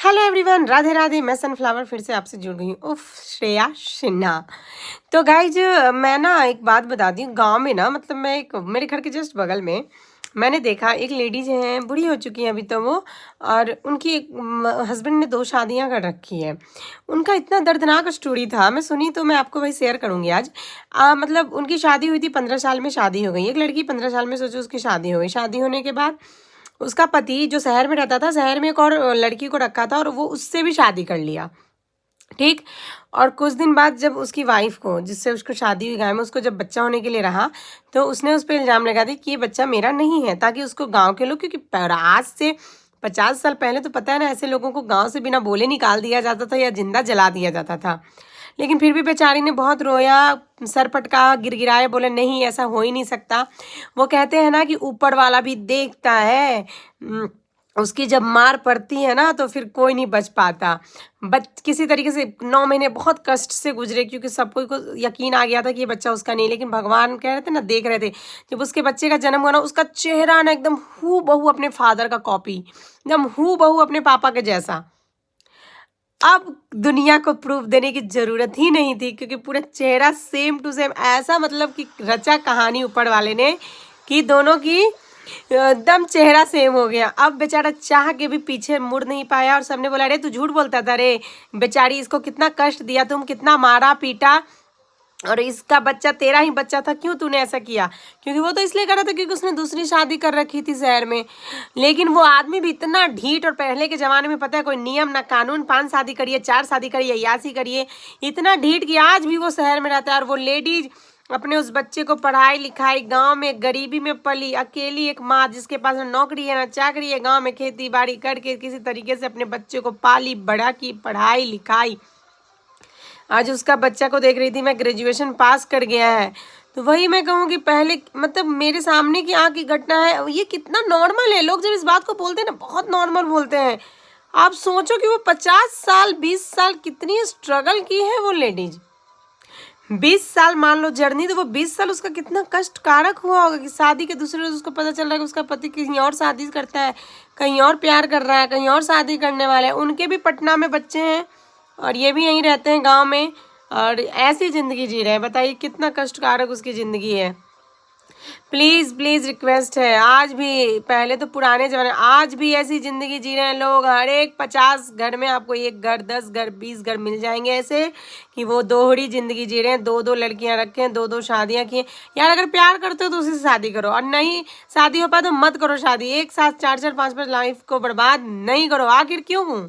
Hello everyone, Radhe Radhe. मैं sunflower फिर से आपसे जुड़ गई हूँ। उफ, श्रेया सिन्हा। तो गाइज, मैं ना एक बात बताती हूँ। गांव में ना, मतलब मैं एक मेरे घर के जस्ट बगल में मैंने देखा एक लेडीज हैं, बूढ़ी हो चुकी हैं अभी तो वो, और उनकी एक हस्बैंड ने 2 शादियां कर रखी है। उनका इतना दर्दनाक स्टोरी था, मैं सुनी तो मैं आपको भाई शेयर करूंगी आज। मतलब उनकी शादी हुई थी, 15 साल में शादी हो गई। एक लड़की 15 साल में, सोचो, उसकी शादी हो गई। शादी होने के बाद उसका पति जो शहर में रहता था, शहर में एक और लड़की को रखा था और वो उससे भी शादी कर लिया। ठीक। और कुछ दिन बाद जब उसकी वाइफ को, जिससे उसको शादी हुई गाँव में, उसको जब बच्चा होने के लिए रहा, तो उसने उस पर इल्ज़ाम लगा दिया कि ये बच्चा मेरा नहीं है, ताकि उसको गांव के लोग, क्योंकि आज से 50 साल पहले तो पता है ना, ऐसे लोगों को गांव से बिना बोले निकाल दिया जाता था या जिंदा जला दिया जाता था। लेकिन फिर भी बेचारी ने बहुत रोया, सर पटका, गिड़गिड़ाए, बोले नहीं, ऐसा हो ही नहीं सकता। वो कहते हैं ना कि ऊपर वाला भी देखता है। उसकी जब मार पड़ती है ना, तो फिर कोई नहीं बच पाता। किसी तरीके से 9 महीने बहुत कष्ट से गुजरे, क्योंकि सबको को यकीन आ गया था कि ये बच्चा उसका नहीं। लेकिन भगवान कह रहे थे ना, देख रहे थे। जब उसके बच्चे का जन्म हुआ ना, उसका चेहरा ना एकदम हू बहू अपने फादर का कॉपी, एकदम हू बहू अपने पापा के जैसा। अब दुनिया को प्रूफ देने की जरूरत ही नहीं थी, क्योंकि पूरा चेहरा सेम टू सेम ऐसा, मतलब कि रचा कहानी ऊपर वाले ने कि दोनों की एकदम चेहरा सेम हो गया। अब बेचारा चाह के भी पीछे मुड़ नहीं पाया, और सबने बोला, अरे तू झूठ बोलता था रे, बेचारी इसको कितना कष्ट दिया, तुम कितना मारा पीटा, और इसका बच्चा तेरा ही बच्चा था, क्यों तूने ऐसा किया? क्योंकि वो तो इसलिए कर रहा था क्योंकि उसने दूसरी शादी कर रखी थी शहर में। लेकिन वो आदमी भी इतना ढीठ, और पहले के ज़माने में पता है कोई नियम ना कानून, 5 शादी करिए, 4 शादी करिए, यासी करिए, इतना ढीठ कि आज भी वो शहर में रहता है। और वो लेडीज अपने उस बच्चे को पढ़ाई लिखाई, गांव में गरीबी में पली, अकेली एक माँ, जिसके पास ना नौकरी है ना चाकरी है, गांव में खेती बाड़ी करके किसी तरीके से अपने बच्चे को पाली बड़ा की, पढ़ाई लिखाई। आज उसका बच्चा को देख रही थी मैं, ग्रेजुएशन पास कर गया है। तो वही मैं कहूँ कि पहले, मतलब मेरे सामने की आँख की घटना है। ये कितना नॉर्मल है, लोग जब इस बात को बोलते हैं ना, बहुत नॉर्मल बोलते हैं। आप सोचो कि वो 50 साल 20 साल कितनी स्ट्रगल की है वो लेडीज। 20 साल मान लो जर्नी, तो वो 20 साल उसका कितना कष्टकारक हुआ होगा कि शादी के दूसरे रोज उसको पता चल रहा है कि उसका पति कहीं और शादी करता है, कहीं और प्यार कर रहा है, कहीं और शादी करने वाला है। उनके भी पटना में बच्चे हैं, और ये भी यहीं रहते हैं गांव में, और ऐसी ज़िंदगी जी रहे हैं। बताइए कितना कष्टकारक उसकी ज़िंदगी है। प्लीज़ प्लीज़ रिक्वेस्ट है, आज भी, पहले तो पुराने ज़माने, आज भी ऐसी ज़िंदगी जी रहे हैं लोग। हर एक 50 घर में आपको एक घर, 10 घर, 20 घर मिल जाएंगे ऐसे कि वो दोहरी ज़िंदगी जी रहे हैं। 2-2 लड़कियां रखे हैं, 2-2 शादियां की हैं। यार अगर प्यार करते हो तो उसी से शादी करो, और नहीं शादी हो पाए तो मत करो शादी। एक साथ 4-4 5-5 लाइफ को बर्बाद नहीं करो। आखिर क्यों?